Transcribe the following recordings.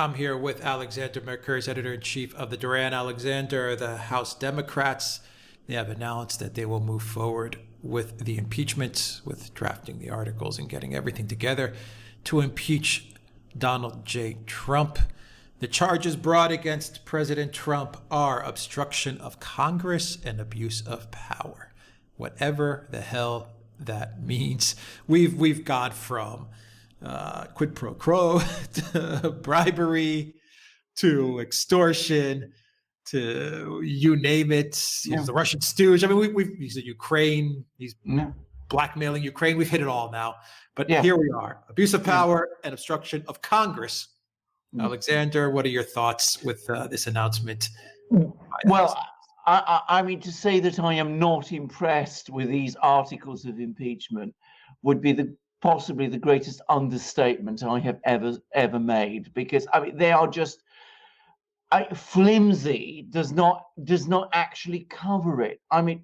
I'm here with Alexander Mercouris, editor-in-chief of the Duran. Alexander, the House Democrats, they have announced that they will move forward with the impeachment, with drafting the articles and getting everything together to impeach Donald J. Trump. The charges brought against President Trump are obstruction of Congress and abuse of power. Whatever the hell that means. We've gone from quid pro quo to bribery to extortion to you name it. He's the Russian stooge. I mean, he's in Ukraine. He's blackmailing Ukraine. We've hit it all now. But here we are. Abuse of power and obstruction of Congress. Alexander, what are your thoughts with this announcement? Well, I mean, to say that I am not impressed with these articles of impeachment would be possibly the greatest understatement I have ever made, because I mean they are just flimsy. Does not actually cover it. I mean,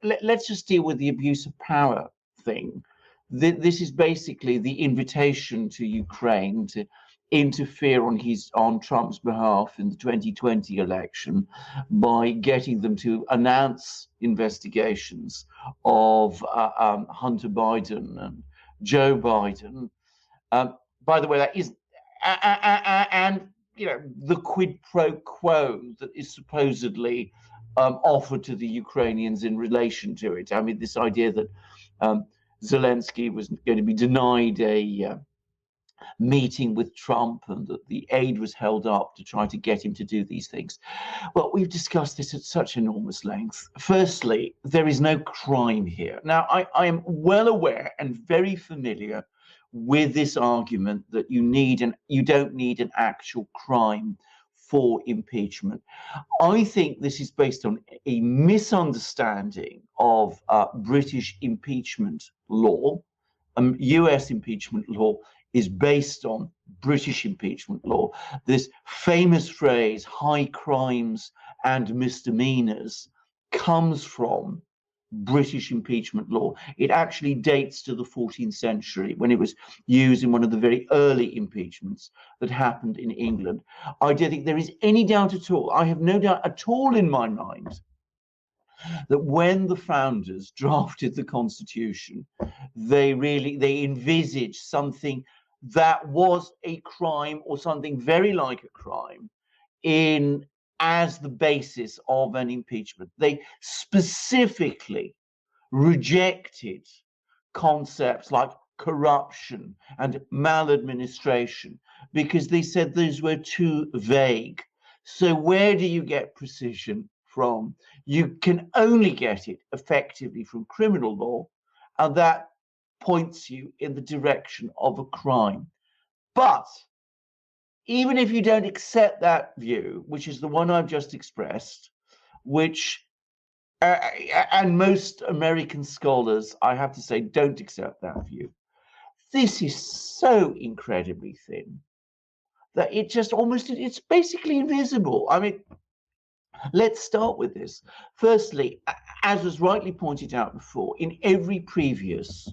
let's just deal with the abuse of power thing. This is basically the invitation to Ukraine to interfere on Trump's behalf in the 2020 election by getting them to announce investigations of Hunter Biden and Joe Biden. By the way, that is, and you know, the quid pro quo that is supposedly offered to the Ukrainians in relation to it. I mean, this idea that Zelensky was going to be denied a meeting with Trump and that the aid was held up to try to get him to do these things. Well, we've discussed this at such enormous length. Firstly, there is no crime here. Now, I am well aware and very familiar with this argument that you don't need an actual crime for impeachment. I think this is based on a misunderstanding of British impeachment law. US impeachment law is based on British impeachment law. This famous phrase, high crimes and misdemeanors, comes from British impeachment law. It actually dates to the 14th century when it was used in one of the very early impeachments that happened in England. I don't think there is any doubt at all. I have no doubt at all in my mind that when the founders drafted the Constitution, they envisaged something that was a crime or something very like a crime as the basis of an impeachment. They specifically rejected concepts like corruption and maladministration because they said those were too vague. So where do you get precision from? You can only get it effectively from criminal law, and that points you in the direction of a crime. But even if you don't accept that view, which is the one I've just expressed, which and most American scholars, I have to say, don't accept that view, this is so incredibly thin that it's basically invisible. I mean, let's start with this. Firstly, as was rightly pointed out before, in every previous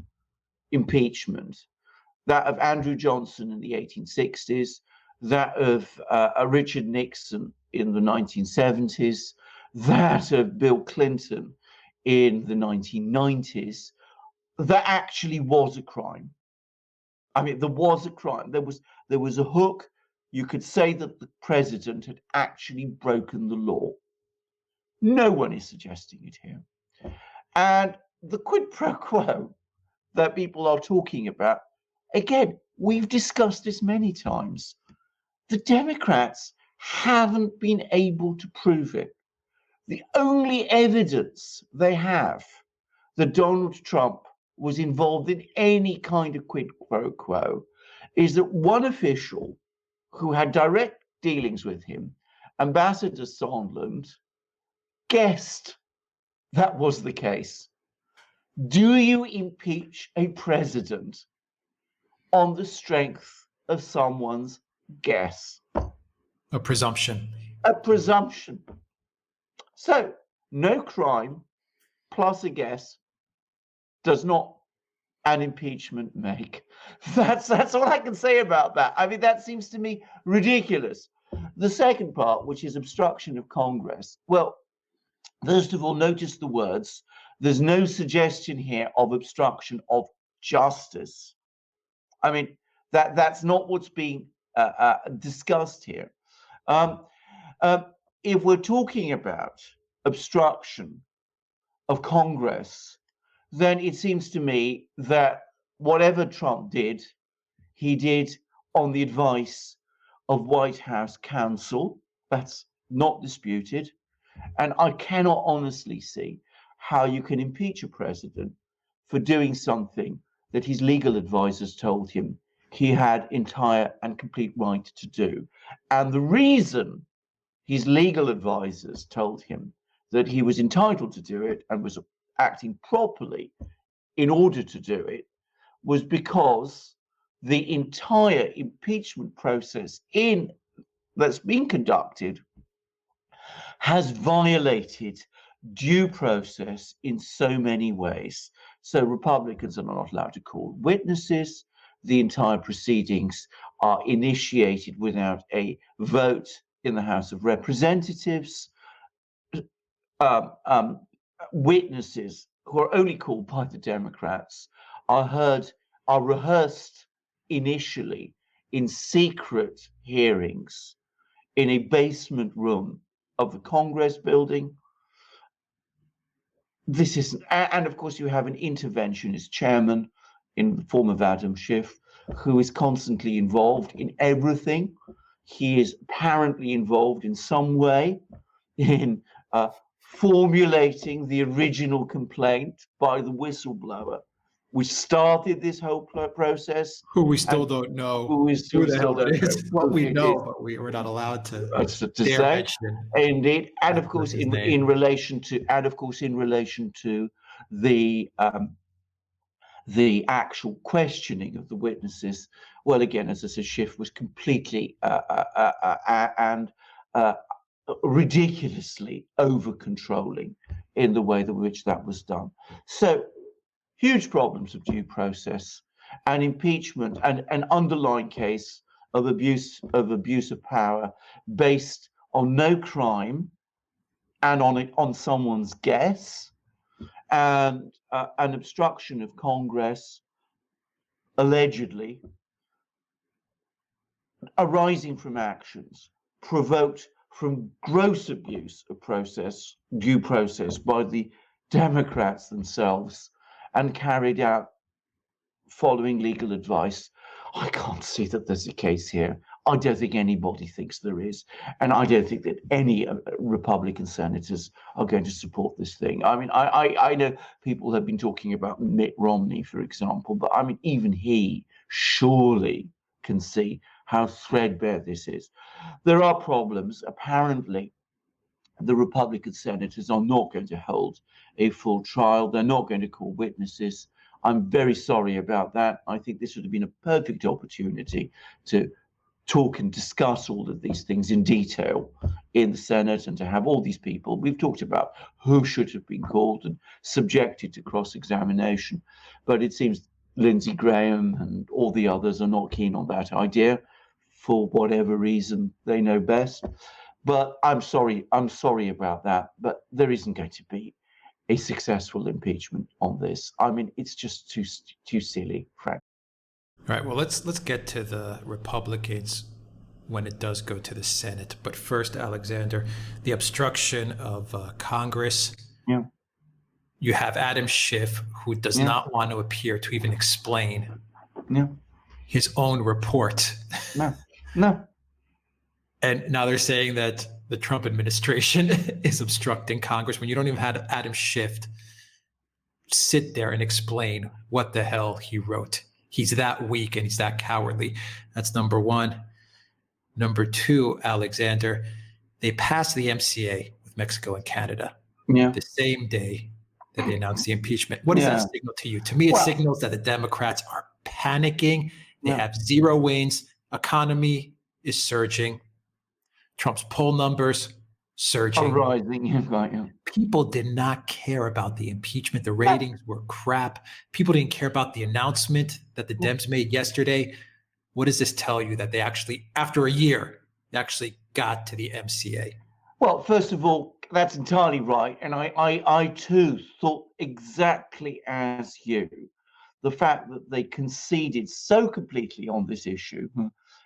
impeachment, that of Andrew Johnson in the 1860s, that of Richard Nixon in the 1970s, that of Bill Clinton in the 1990s, that actually was a crime. I mean, there was a crime. There was a hook. You could say that the president had actually broken the law. No one is suggesting it here. And the quid pro quo that people are talking about, again, we've discussed this many times. The Democrats haven't been able to prove it. The only evidence they have that Donald Trump was involved in any kind of quid pro quo is that one official who had direct dealings with him, Ambassador Sondland, guessed that was the case. Do you impeach a president on the strength of someone's guess? A presumption. A presumption. So, no crime plus a guess does not and impeachment make. That's all I can say about that. I mean, that seems to me ridiculous. The second part, which is obstruction of Congress. Well, first of all, notice the words. There's no suggestion here of obstruction of justice. I mean, that's not what's being discussed here. If we're talking about obstruction of Congress, then it seems to me that whatever Trump did, he did on the advice of White House counsel. That's not disputed. And I cannot honestly see how you can impeach a president for doing something that his legal advisors told him he had entire and complete right to do. And the reason his legal advisors told him that he was entitled to do it and was acting properly in order to do it was because the entire impeachment process that's been conducted has violated due process in so many ways. So Republicans are not allowed to call witnesses. The entire proceedings are initiated without a vote in the House of Representatives. Witnesses who are only called by the Democrats are rehearsed initially in secret hearings in a basement room of the Congress building. This isn't, and of course you have an interventionist chairman in the form of Adam Schiff, who is constantly involved in everything. He is apparently involved in some way in formulating the original complaint by the whistleblower, which started this whole process. Who we still don't know who the hell it is. What we know, but we're not allowed to say. Mention. Indeed, and of course, in relation to the actual questioning of the witnesses, well, again, as I said, Schiff was completely and ridiculously over controlling in the way in which that was done. So huge problems of due process and impeachment, and an underlying case of abuse of power based on no crime and on someone's guess, and an obstruction of Congress allegedly arising from actions provoked from gross abuse of due process by the Democrats themselves, and carried out following legal advice. I can't see that there's a case here. I don't think anybody thinks there is. And I don't think that any Republican senators are going to support this thing. I mean, I know people have been talking about Mitt Romney, for example, but I mean, even he surely can see how threadbare this is. There are problems. Apparently, the Republican senators are not going to hold a full trial. They're not going to call witnesses. I'm very sorry about that. I think this would have been a perfect opportunity to talk and discuss all of these things in detail in the Senate, and to have all these people. We've talked about who should have been called and subjected to cross-examination, but it seems Lindsey Graham and all the others are not keen on that idea for whatever reason they know best. But I'm sorry about that, but there isn't going to be a successful impeachment on this. I mean, it's just too silly, frankly. All right, well, let's get to the Republicans when it does go to the Senate. But first, Alexander, the obstruction of Congress. Yeah. You have Adam Schiff, who does not want to appear to even explain his own report. No. And now they're saying that the Trump administration is obstructing Congress when you don't even have Adam Schiff sit there and explain what the hell he wrote. He's that weak and he's that cowardly. That's number one. Number two, Alexander, they passed the MCA with Mexico and Canada the same day that they announced the impeachment. What does that signal to you? To me, it signals that the Democrats are panicking. They have zero wins. Economy is surging. Trump's poll numbers surging. Rising, yeah, right, yeah. People did not care about the impeachment. The ratings were crap. People didn't care about the announcement that the Dems made yesterday. What does this tell you that they actually, after a year, they actually got to the MCA? Well, first of all, that's entirely right. And I too thought exactly as you. The fact that they conceded so completely on this issue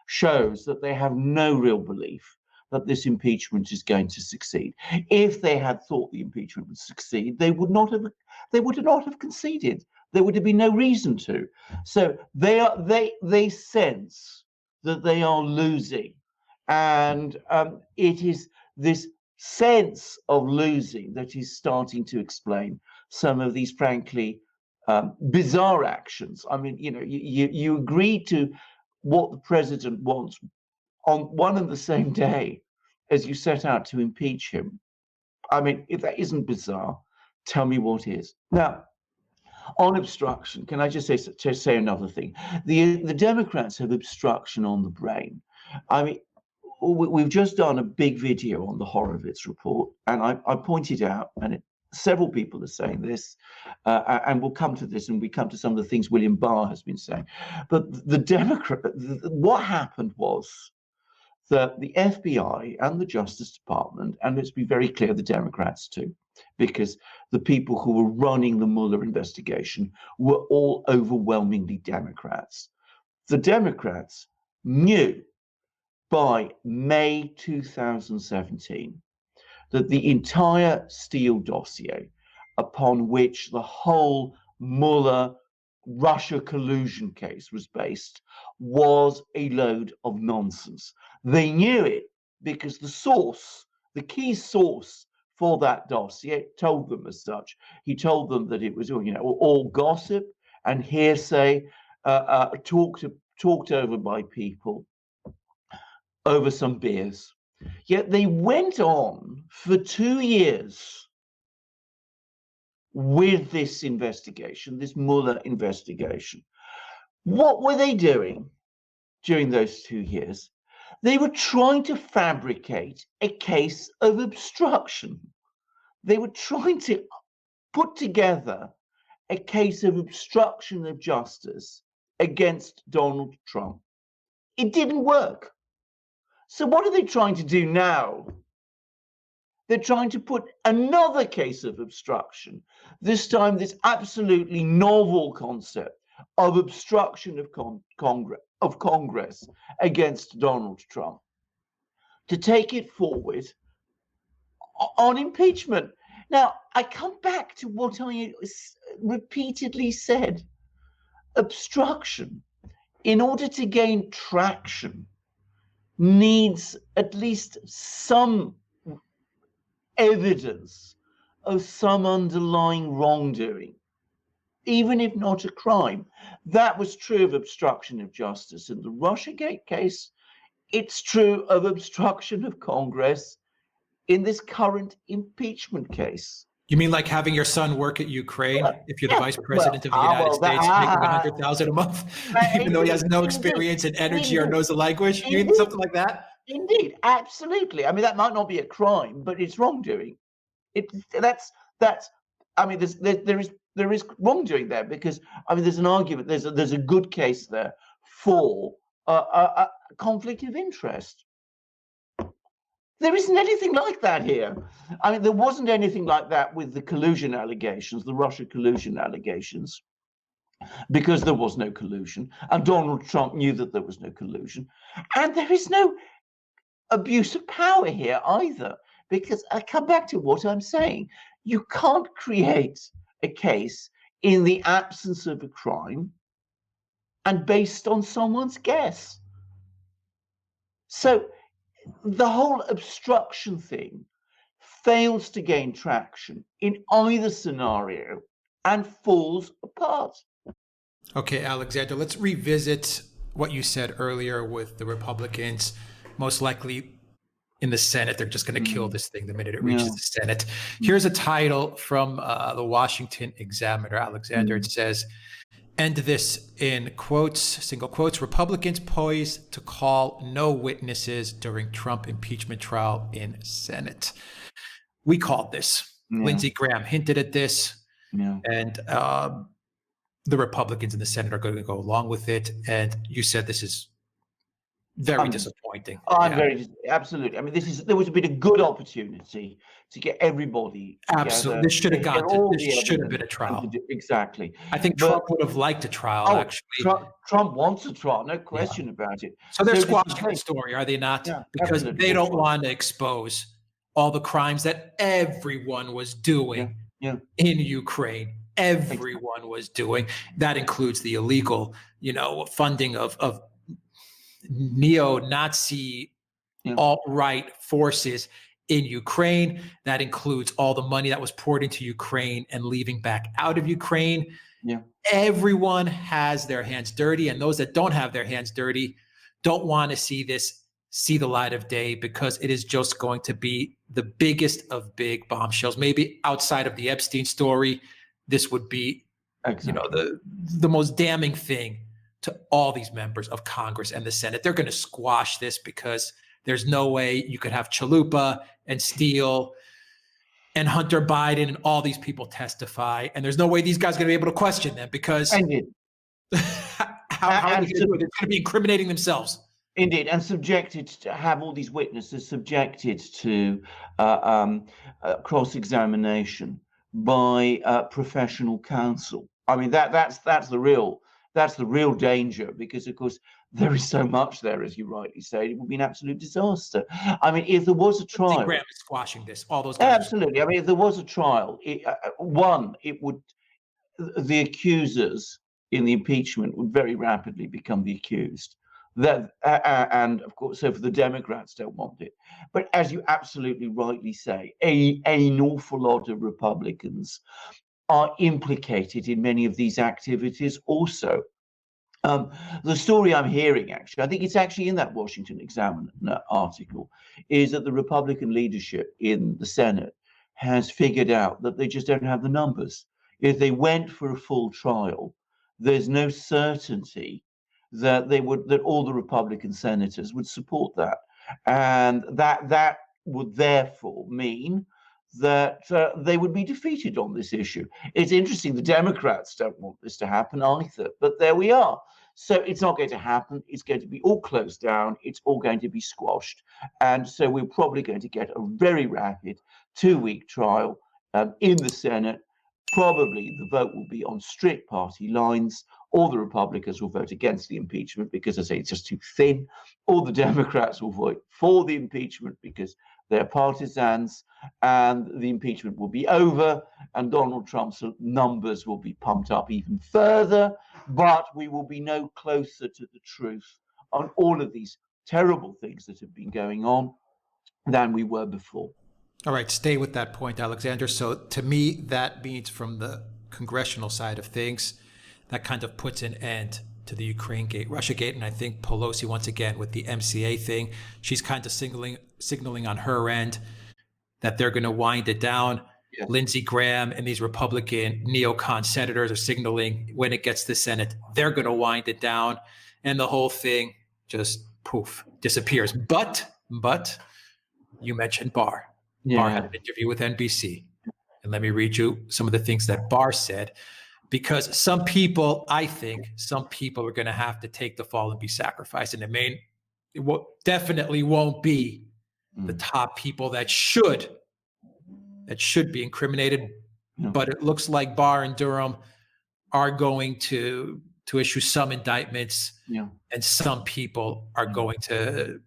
shows that they have no real belief that this impeachment is going to succeed. If they had thought the impeachment would succeed, they would not have conceded. There would have been no reason to. So they sense that they are losing, and it is this sense of losing that is starting to explain some of these, frankly, bizarre actions. I mean, you agree to what the president wants on one and the same day as you set out to impeach him. I mean, if that isn't bizarre, tell me what is. Now, on obstruction, can I just say another thing? The Democrats have obstruction on the brain. I mean, we've just done a big video on the Horowitz report, and I pointed out, and several people are saying this, and we'll come to this, and we come to some of the things William Barr has been saying. But what happened was that the FBI and the Justice Department, and let's be very clear, the Democrats too, because the people who were running the Mueller investigation were all overwhelmingly Democrats. The Democrats knew by May 2017 that the entire Steele dossier, upon which the whole Mueller Russia collusion case was based, was a load of nonsense. They knew it because the key source for that dossier told them as such. He told them that it was, all gossip and hearsay, talked over by people over some beers. Yet they went on for 2 years with this investigation, this Mueller investigation. What were they doing during those 2 years? They were trying to fabricate a case of obstruction. They were trying to put together a case of obstruction of justice against Donald Trump. It didn't work. So what are they trying to do now? They're trying to put another case of obstruction, this time this absolutely novel concept of obstruction of Congress against Donald Trump, to take it forward on impeachment. Now, I come back to what I repeatedly said. Obstruction, in order to gain traction, needs at least some evidence of some underlying wrongdoing, even if not a crime. That was true of obstruction of justice in the Russiagate case. It's true of obstruction of Congress in this current impeachment case. You mean like having your son work at Ukraine if you're the vice president of the United States, making $100,000 a month, even though he has no experience in energy or knows the language? You mean something like that? Indeed, absolutely. I mean, that might not be a crime, but it's wrongdoing. I mean, there is wrongdoing there, because I mean, there's an argument. There's a good case there for a conflict of interest. There isn't anything like that here. I mean, there wasn't anything like that with the collusion allegations, the Russia collusion allegations, because there was no collusion, and Donald Trump knew that there was no collusion, and there is no abuse of power here either, because I come back to what I'm saying. You can't create a case in the absence of a crime and based on someone's guess. So the whole obstruction thing fails to gain traction in either scenario and falls apart. Okay, Alexander, let's revisit what you said earlier with the Republicans. Most likely in the Senate, they're just going to kill this thing the minute it reaches the Senate. Here's a title from the Washington Examiner, Alexander. It says, end this in quotes, single quotes, Republicans poised to call no witnesses during Trump impeachment trial in Senate. We called this. Yeah. Lindsey Graham hinted at this, Yeah. and the Republicans in the Senate are going to go along with it. And you said this is very disappointing. Absolutely. I mean, there was been a good opportunity to get everybody together. Absolutely. This should have been a trial. Exactly. I think Trump would have liked a trial, actually. Trump wants a trial, no question about it. So they're squashing the story, are they not? Yeah, because absolutely. they don't want to expose all the crimes that everyone was doing in Ukraine. Everyone was doing. That includes the illegal, funding of neo-Nazi alt-right forces in Ukraine. That includes all the money that was poured into Ukraine and leaving back out of Ukraine. Yeah. Everyone has their hands dirty, and those that don't have their hands dirty don't want to see this see the light of day, because it is just going to be the biggest of big bombshells. Maybe outside of the Epstein story, this would be the most damning thing to all these members of Congress and the Senate. They're going to squash this because there's no way you could have Chalupa and Steele and Hunter Biden and all these people testify. And there's no way these guys are going to be able to question them, because how are they going to do it? They're going to be incriminating themselves. Indeed, and subjected to have all these witnesses subjected to cross-examination by professional counsel. I mean, that's the real danger, because of course there is so much there, as you rightly say. It would be an absolute disaster. I mean, if there was a trial, Graham is squashing this. All those guys. Absolutely. I mean, if there was a trial, the accusers in the impeachment would very rapidly become the accused. And of course, so for the Democrats don't want it. But as you absolutely rightly say, an awful lot of Republicans are implicated in many of these activities also. The story I'm hearing, actually, I think it's actually in that Washington Examiner article, is that the Republican leadership in the Senate has figured out that they just don't have the numbers. If they went for a full trial, there's no certainty that all the Republican senators would support that, and that would therefore mean that they would be defeated on this issue. It's interesting, the Democrats don't want this to happen either, but there we are. So it's not going to happen. It's going to be all closed down. It's all going to be squashed. And so we're probably going to get a very rapid 2-week trial in the Senate. Probably the vote will be on strict party lines. All the Republicans will vote against the impeachment because, as I say, it's just too thin. All the Democrats will vote for the impeachment because they're partisans, and the impeachment will be over, and Donald Trump's numbers will be pumped up even further, but we will be no closer to the truth on all of these terrible things that have been going on than we were before. All right, stay with that point, Alexander. So to me, that means from the congressional side of things, that kind of puts an end to the Ukrainegate, Russiagate, and I think Pelosi, once again, with the MCA thing, she's kind of signaling on her end that they're going to wind it down. Yeah. Lindsey Graham and these Republican neocon senators are signaling when it gets to the Senate, they're going to wind it down, and the whole thing just poof, disappears. But you mentioned Barr. Yeah. Barr had an interview with NBC, and let me read you some of the things that Barr said. Because some people are going to have to take the fall and be sacrificed. And it definitely won't be the top people that should be incriminated. But it looks like Barr and Duran are going to issue some indictments, and some people are going to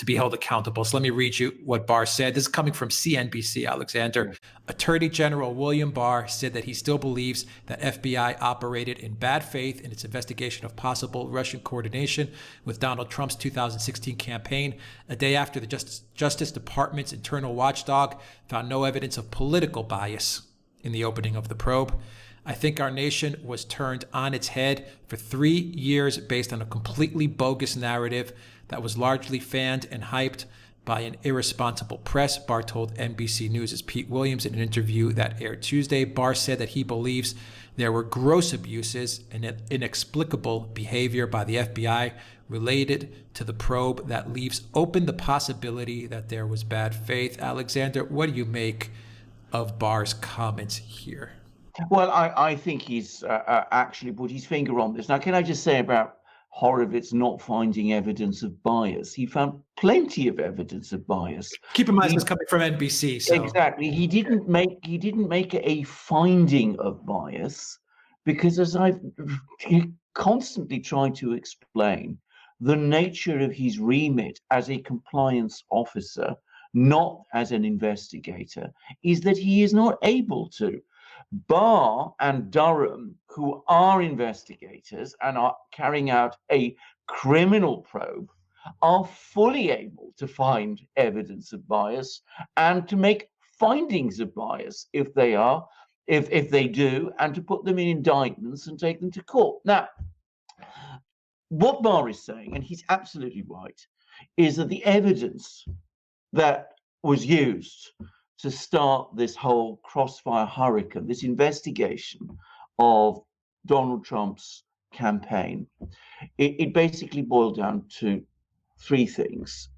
be held accountable. So let me read you what Barr said. This is coming from CNBC, Alexander. Attorney General William Barr said that he still believes that FBI operated in bad faith in its investigation of possible Russian coordination with Donald Trump's 2016 campaign, a day after the Justice Department's internal watchdog found no evidence of political bias in the opening of the probe. I think our nation was turned on its head for 3 years based on a completely bogus narrative that was largely fanned and hyped by an irresponsible press, Barr told NBC News' Pete Williams in an interview that aired Tuesday. Barr said that he believes there were gross abuses and inexplicable behavior by the FBI related to the probe that leaves open the possibility that there was bad faith. Alexander, what do you make of Barr's comments here? Well, I think he's actually put his finger on this. Now, can I just say about Horowitz not finding evidence of bias? He found plenty of evidence of bias. Keep in mind, this is coming from NBC. So. Exactly, he didn't make a finding of bias because, as I've constantly tried to explain, the nature of his remit as a compliance officer, not as an investigator, is that he is not able to. Barr and Duran, who are investigators and are carrying out a criminal probe, are fully able to find evidence of bias and to make findings of bias if they do, and to put them in indictments and take them to court. Now, what Barr is saying, and he's absolutely right, is that the evidence that was used to start this whole crossfire hurricane, this investigation of Donald Trump's campaign, it basically boiled down to three things.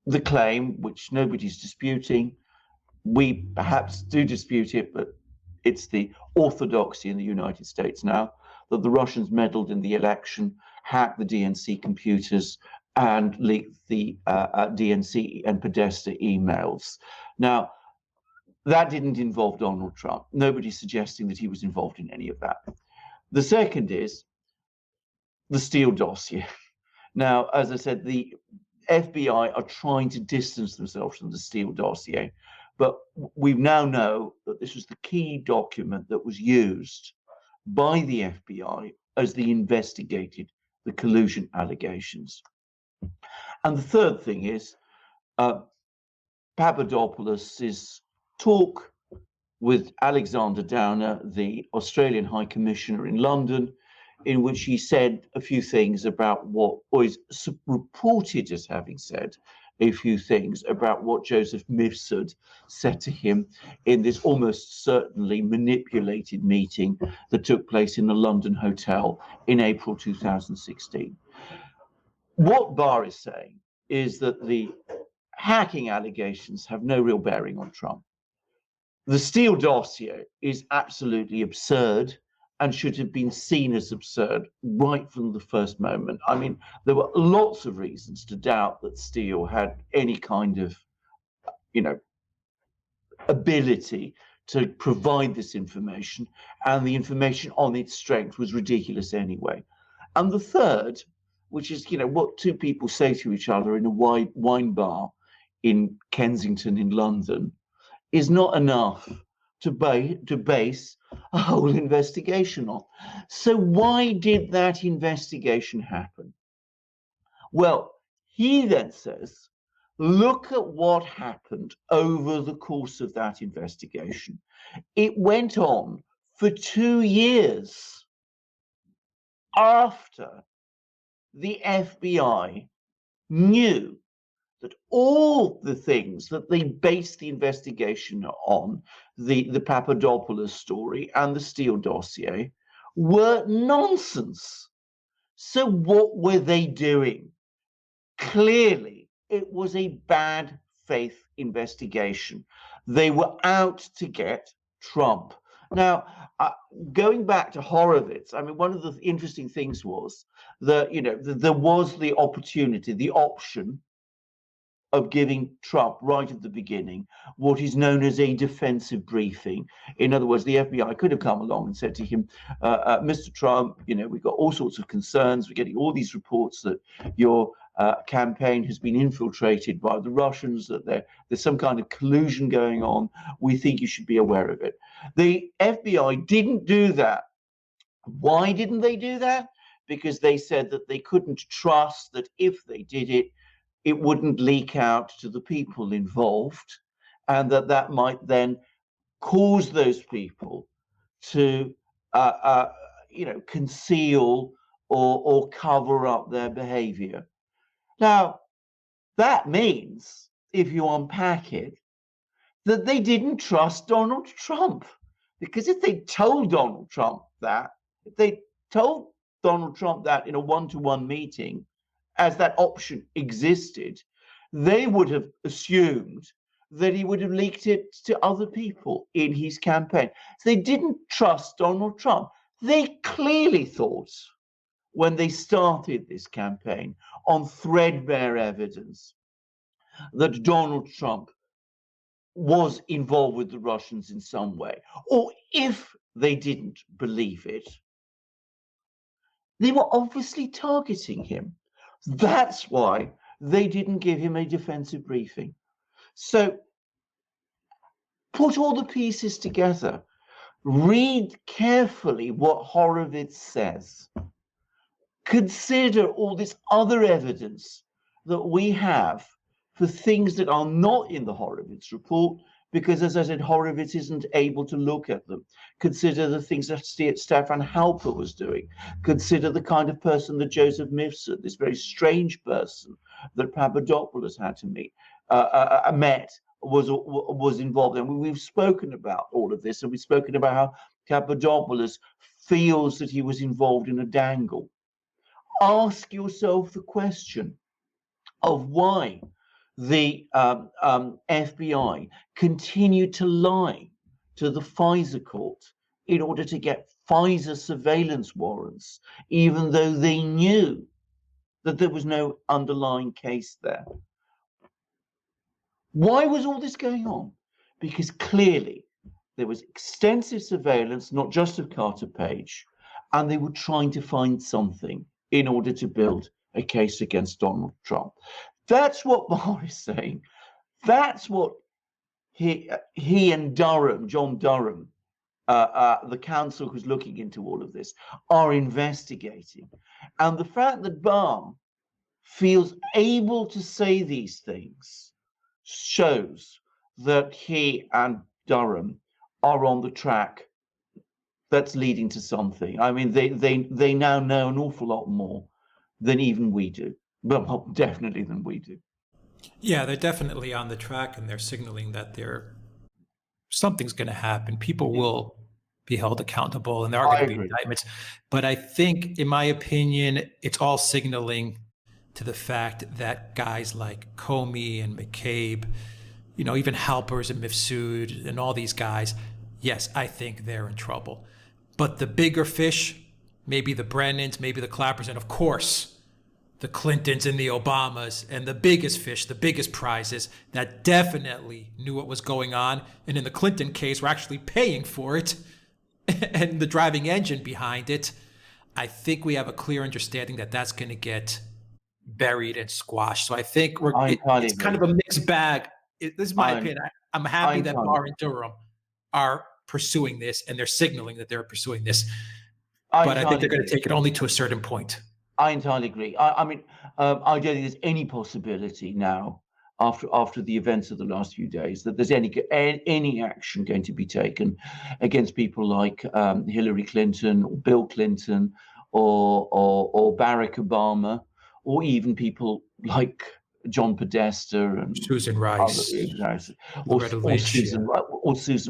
The claim, which nobody's disputing, we perhaps do dispute it, but it's the orthodoxy in the United States now, that the Russians meddled in the election, hacked the DNC computers, and leaked the DNC and Podesta emails. Now, that didn't involve Donald Trump. Nobody's suggesting that he was involved in any of that. The second is the Steele dossier. Now, as I said, the FBI are trying to distance themselves from the Steele dossier, but we now know that this was the key document that was used by the FBI as they investigated the collusion allegations. And the third thing is Papadopoulos' talk with Alexander Downer, the Australian High Commissioner in London, in which he said a few things about what was reported as having said a few things about what Joseph Mifsud said to him in this almost certainly manipulated meeting that took place in a London hotel in April 2016. What Barr is saying is that the hacking allegations have no real bearing on Trump. The Steele dossier is absolutely absurd and should have been seen as absurd right from the first moment. I mean, there were lots of reasons to doubt that Steele had any kind of, ability to provide this information, and the information on its strength was ridiculous anyway. And the third, which is, what two people say to each other in a wine bar in Kensington in London, is not enough to base a whole investigation on. So why did that investigation happen? Well, he then says, look at what happened over the course of that investigation. It went on for 2 years after the FBI knew that all the things that they based the investigation on, the Papadopoulos story and the Steele dossier, were nonsense. So what were they doing? Clearly, it was a bad faith investigation. They were out to get Trump. Now, going back to Horowitz, I mean, one of the interesting things was that, there was the opportunity, the option of giving Trump right at the beginning what is known as a defensive briefing. In other words, the FBI could have come along and said to him, Mr. Trump, we've got all sorts of concerns. We're getting all these reports that your campaign has been infiltrated by the Russians, that there's some kind of collusion going on. We think you should be aware of it. The FBI didn't do that. Why didn't they do that? Because they said that they couldn't trust that if they did it, it wouldn't leak out to the people involved, and that might then cause those people to, conceal or cover up their behavior. Now, That means, if you unpack it, that they didn't trust Donald Trump. Because if they told Donald Trump that, if they told Donald Trump that in a one-to-one meeting, as that option existed, they would have assumed that he would have leaked it to other people in his campaign. So they didn't trust Donald Trump. They clearly thought, when they started this campaign on threadbare evidence, that Donald Trump was involved with the Russians in some way. Or if they didn't believe it, they were obviously targeting him. That's why they didn't give him a defensive briefing. So put all the pieces together. Read carefully what Horowitz says. Consider all this other evidence that we have for things that are not in the Horowitz report, because, as I said, Horowitz isn't able to look at them. Consider the things that Stefan Halper was doing. Consider the kind of person that Joseph Mifsud, this very strange person that Papadopoulos had to meet, was involved in. We've spoken about all of this, and we've spoken about how Papadopoulos feels that he was involved in a dangle. Ask yourself the question of why the FBI continued to lie to the FISA court in order to get FISA surveillance warrants, even though they knew that there was no underlying case there. Why was all this going on? Because clearly there was extensive surveillance, not just of Carter Page, and they were trying to find something in order to build a case against Donald Trump. That's what Barr is saying. That's what he and Duran, John Duran, the counsel who's looking into all of this, are investigating. And the fact that Barr feels able to say these things shows that he and Duran are on the track that's leading to something. I mean, they now know an awful lot more than even we do. Well, definitely than we do. Yeah, they're definitely on the track, and they're signaling that something's going to happen. People will be held accountable, and there are going to be indictments. But I think, in my opinion, it's all signaling to the fact that guys like Comey and McCabe, even Halpers and Mifsud and all these guys, yes, I think they're in trouble. But the bigger fish, maybe the Brennans, maybe the Clappers, and of course, the Clintons and the Obamas, and the biggest fish, the biggest prizes that definitely knew what was going on, and in the Clinton case were actually paying for it and the driving engine behind it. I think we have a clear understanding that that's going to get buried and squashed. So I think it's kind of a mixed bag. This is my opinion. I'm happy that Barr and Durham are pursuing this, and they're signaling that they're pursuing this. But I think they're going to take it only to a certain point. I entirely agree. I mean, I don't think there's any possibility now, after the events of the last few days, that there's any action going to be taken against people like Hillary Clinton, or Bill Clinton, or Barack Obama, or even people like John Podesta and Susan Rice, or Susan.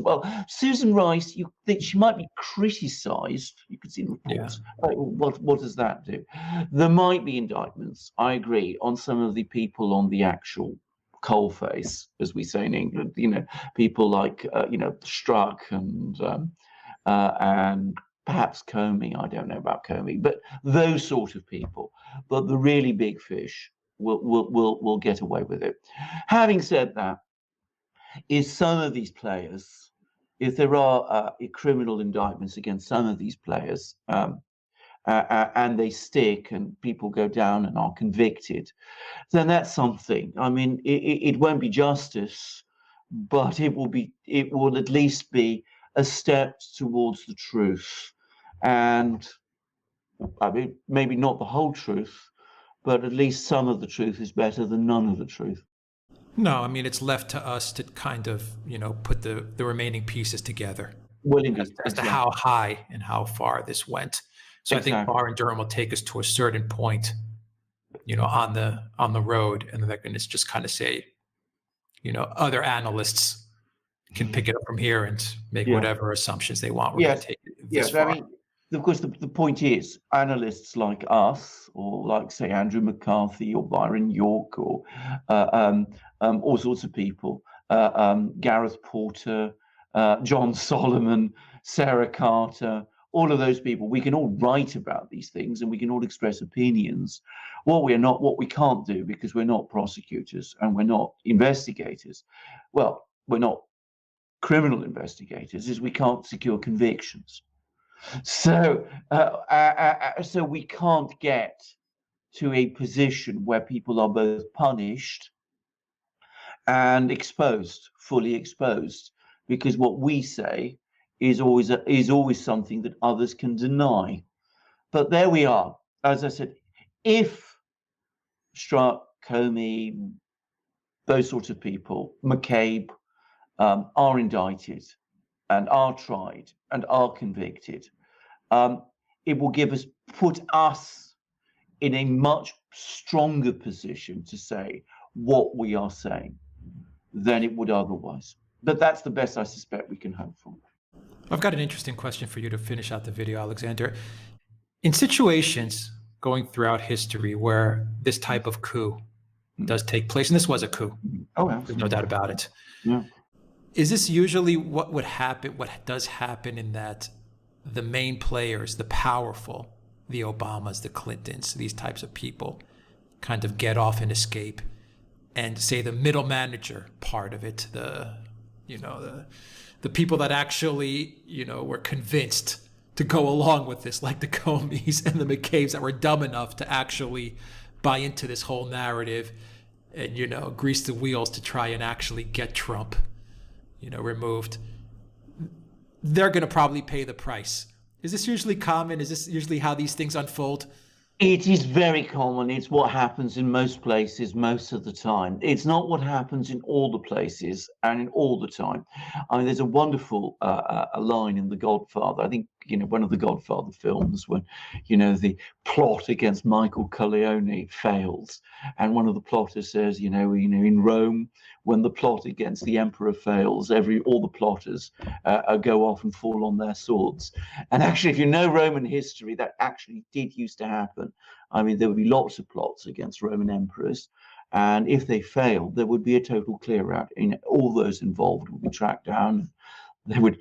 Well, Susan Rice, she might be criticised. You could see reports. Yeah. What does that do? There might be indictments. I agree, on some of the people on the actual coalface, as we say in England. People like Strzok and perhaps Comey. I don't know about Comey, but those sort of people. But the really big fish will get away with it. Having said that, is some of these players, if there are criminal indictments against some of these players, and they stick and people go down and are convicted, then that's something. I mean, it won't be justice, but it will at least be a step towards the truth. And I mean, maybe not the whole truth, but at least some of the truth is better than none of the truth. No, I mean, it's left to us to kind of, put the remaining pieces together. Well, indeed, as to how high and how far this went. So exactly. I think Barr and Durham will take us to a certain point. on the road, and they're going to just kind of say, other analysts can pick it up from here and make whatever assumptions they want. We're going to take it this far. I mean, of course, the point is, analysts like us, or like, say, Andrew McCarthy or Byron York, or all sorts of people, Gareth Porter, John Solomon, Sarah Carter, all of those people, we can all write about these things and we can all express opinions. What we can't do, because we're not prosecutors and we're not investigators, well, we're not criminal investigators, is we can't secure convictions. So so we can't get to a position where people are both punished and exposed, fully exposed, because what we say is always something that others can deny. But there we are. As I said, if Strzok, Comey, those sorts of people, McCabe, are indicted and are tried and are convicted, it will put us in a much stronger position to say what we are saying than it would otherwise. But that's the best I suspect we can hope for. I've got an interesting question for you to finish out the video, Alexander. In situations going throughout history where this type of coup does take place, and this was a coup, there's no doubt about it. Yeah. Is this usually what does happen, in that the main players, the powerful, the Obamas, the Clintons, these types of people kind of get off and escape, and say the middle manager part of it, the people that actually, were convinced to go along with this, like the Comeys and the McCabe's, that were dumb enough to actually buy into this whole narrative and, grease the wheels to try and actually get Trump, removed, they're going to probably pay the price. Is this usually common? Is this usually how these things unfold? It is very common. It's what happens in most places most of the time. It's not what happens in all the places and in all the time. I mean, there's a wonderful a line in The Godfather. I think, one of the Godfather films, when, the plot against Michael Corleone fails. And one of the plotters says, in Rome, when the plot against the emperor fails, all the plotters go off and fall on their swords. And actually, if you know Roman history, that actually did used to happen. I mean, there would be lots of plots against Roman emperors. And if they failed, there would be a total clear out. All those involved would be tracked down. They would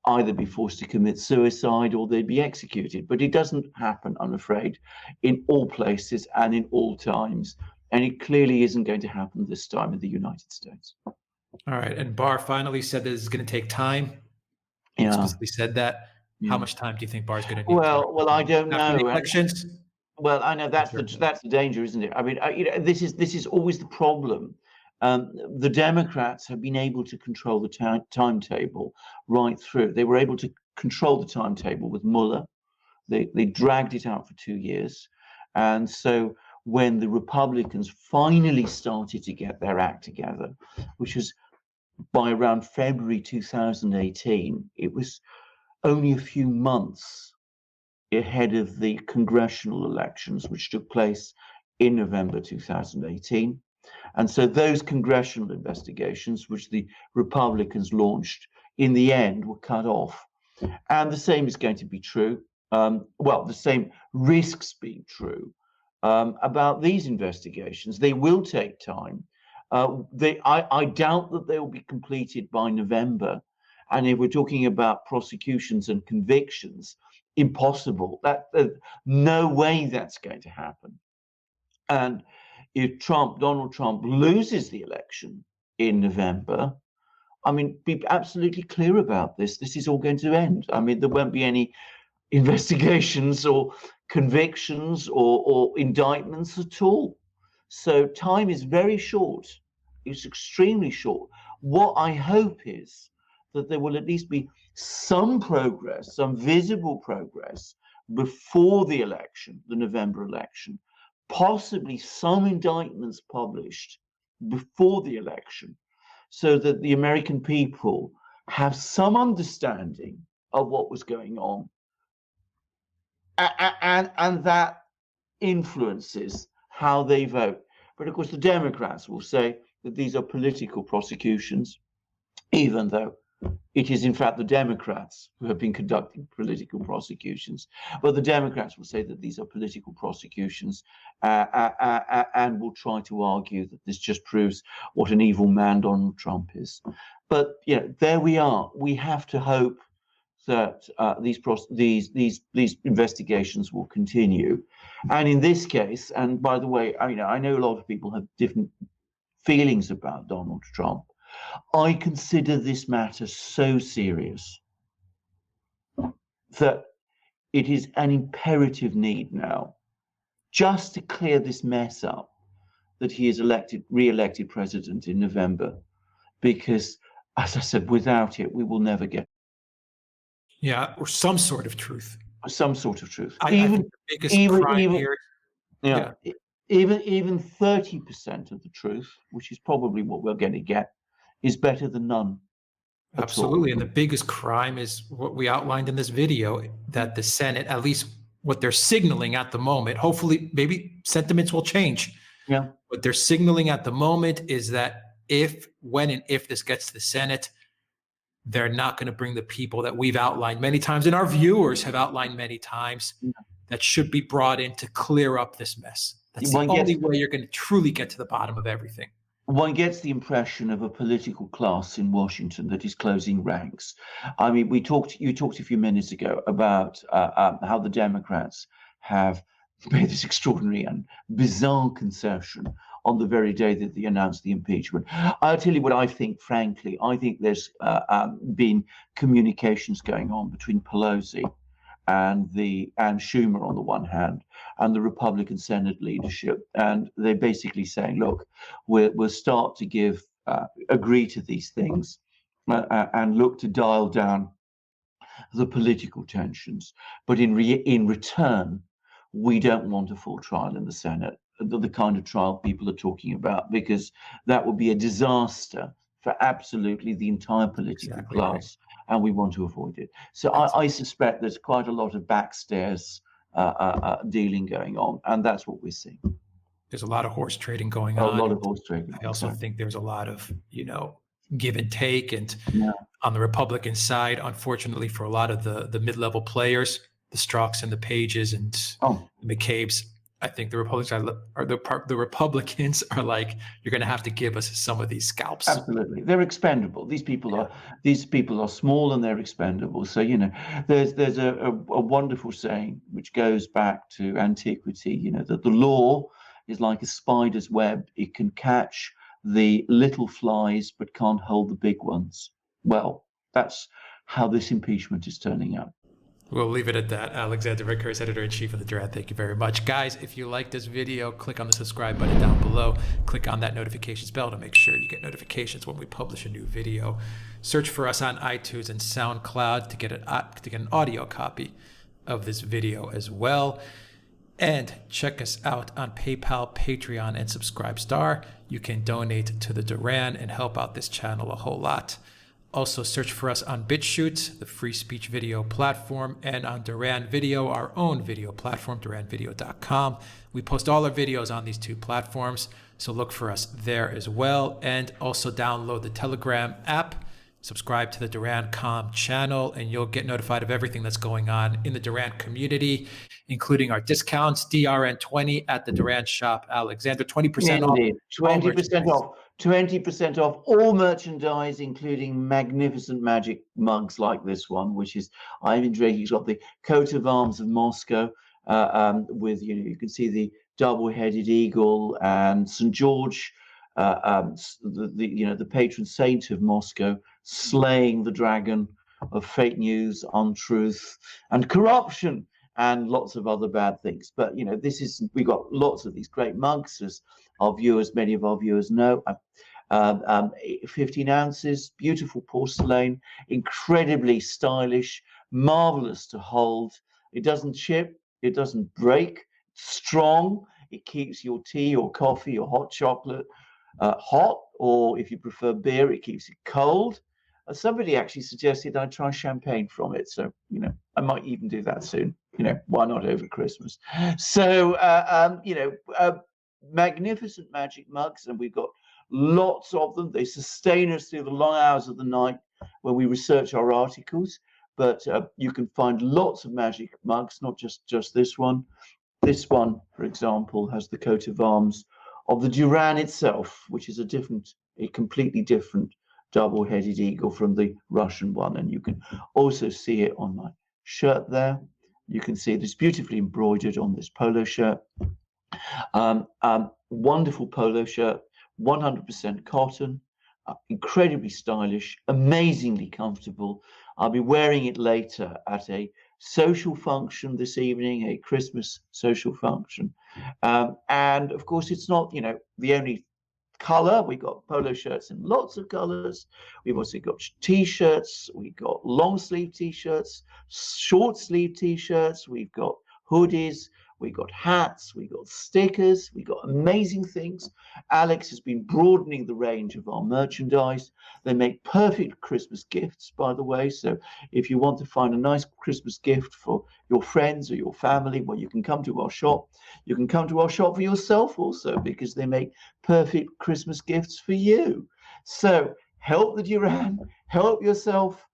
either be forced to commit suicide or they'd be executed. But it doesn't happen, I'm afraid, in all places and in all times. And it clearly isn't going to happen this time in the United States. All right. And Barr finally said that it's going to take time. Yeah. Specifically said that. Yeah. How much time do you think Barr's going to need? Well, I don't know. The elections? Well, I know that's the danger, isn't it? I mean, this is always the problem. The Democrats have been able to control the timetable right through. They were able to control the timetable with Mueller. They dragged it out for 2 years. And so when the Republicans finally started to get their act together, which was by around February 2018, it was only a few months ahead of the congressional elections, which took place in November 2018. And so those congressional investigations, which the Republicans launched, in the end were cut off. And the same is going to be true. The same risks being true about these investigations. They will take time. I doubt that they will be completed by November. And if we're talking about prosecutions and convictions, impossible. No way that's going to happen. And if Donald Trump loses the election in November, I mean, be absolutely clear about this. This is all going to end. I mean, there won't be any investigations or convictions or indictments at all. So time is very short. It's extremely short. What I hope is that there will at least be some progress, some visible progress before the election, the November election, possibly some indictments published before the election, so that the American people have some understanding of what was going on. And that influences how they vote. But of course, the Democrats will say that these are political prosecutions, even though it is in fact the Democrats who have been conducting political prosecutions. But the Democrats will say that these are political prosecutions, and will try to argue that this just proves what an evil man Donald Trump is. But there we are. We have to hope that these investigations will continue. And in this case, and by the way, I know a lot of people have different feelings about Donald Trump. I consider this matter so serious that it is an imperative need now, just to clear this mess up, that he is re-elected president in November, because, as I said, without it, we will never get or some sort of truth. Some sort of truth. I think the biggest crime here. Even 30% of the truth, which is probably what we're going to get, is better than none. Absolutely. And the biggest crime is what we outlined in this video, that the Senate, at least what they're signaling at the moment, hopefully maybe sentiments will change. Yeah. What they're signaling at the moment is that when and if this gets to the Senate, they're not going to bring the people that we've outlined many times, and our viewers have outlined many times, that should be brought in to clear up this mess. That's the only way you're going to truly get to the bottom of everything. One gets the impression of a political class in Washington that is closing ranks. I mean, you talked a few minutes ago about how the Democrats have made this extraordinary and bizarre concession on the very day that they announced the impeachment. I'll tell you what I think, frankly. I think there's been communications going on between Pelosi and Schumer on the one hand, and the Republican Senate leadership, and they're basically saying, look, we'll start to agree to these things, and look to dial down the political tensions. But in return, we don't want a full trial in the Senate, the kind of trial people are talking about, because that would be a disaster for absolutely the entire political class. Right. And we want to avoid it. So I suspect there's quite a lot of backstairs dealing going on, and that's what we're seeing. There's a lot of horse trading going on. A lot of horse trading. I also think there's a lot of, give and take. And on the Republican side, unfortunately, for a lot of the mid-level players, the Strzok's and the Pages and the McCabe's, I think the Republicans are like, you're going to have to give us some of these scalps. Absolutely, they're expendable. These people are small and they're expendable. So there's a wonderful saying which goes back to antiquity. That the law is like a spider's web; it can catch the little flies but can't hold the big ones. Well, that's how this impeachment is turning out. We'll leave it at that. Alexander Mercouris, Editor-in-Chief of the Duran. Thank you very much. Guys, if you like this video, click on the subscribe button down below. Click on that notifications bell to make sure you get notifications when we publish a new video. Search for us on iTunes and Soundcloud to get an audio copy of this video as well. And check us out on PayPal, Patreon, and Subscribestar. You can donate to the Duran and help out this channel a whole lot. Also search for us on BitChute, the free speech video platform, and on Duran Video, our own video platform, duranvideo.com. We post all our videos on these two platforms, so look for us there as well. And also download the Telegram app, subscribe to the Duran.com channel, and you'll get notified of everything that's going on in the Duran community, including our discounts, DRN20 at the Duran shop. Alexander, 20% off. 20% off. 20% off all merchandise, including magnificent magic mugs like this one, which is, I've been drinking. It's got the coat of arms of Moscow, with, you can see the double-headed eagle and St. George, the patron saint of Moscow, slaying the dragon of fake news, untruth, and corruption, and lots of other bad things. But we got lots of these great mugs, as many of our viewers know. 15 ounces, beautiful porcelain, incredibly stylish, marvelous to hold. It doesn't chip, it doesn't break, it's strong. It keeps your tea or coffee or hot chocolate hot, or if you prefer beer, it keeps it cold. Somebody actually suggested I try champagne from it, so I might even do that soon. Why not over Christmas? So magnificent magic mugs, and we've got lots of them. They sustain us through the long hours of the night when we research our articles. But you can find lots of magic mugs, not just this one. This one, for example, has the coat of arms of the Duran itself, which is a completely different double-headed eagle from the Russian one. And you can also see it on my shirt there. You can see this beautifully embroidered on this polo shirt. Wonderful polo shirt, 100% cotton, incredibly stylish, amazingly comfortable. I'll be wearing it later at a social function this evening, a Christmas social function. And of course, it's not, the only color. We've got polo shirts in lots of colors. We've also got t-shirts. We've got long sleeve t-shirts, short sleeve t-shirts. We've got hoodies. We've got hats. We've got stickers. We've got amazing things. Alex has been broadening the range of our merchandise. They make perfect Christmas gifts, by the way. So if you want to find a nice Christmas gift for your friends or your family, well, you can come to our shop. You can come to our shop for yourself also, because they make perfect Christmas gifts for you. So help the Duran, help yourself.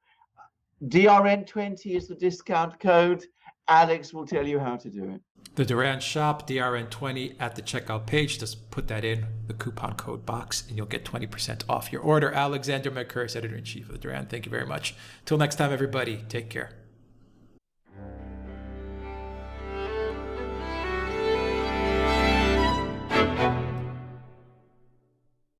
DRN20 is the discount code. Alex will tell you how to do it. The Duran shop, DRN20 at the checkout page. Just put that in the coupon code box and you'll get 20% off your order. Alexander Mercouris, editor-in-chief of the Duran. Thank you very much. Till next time, everybody. Take care.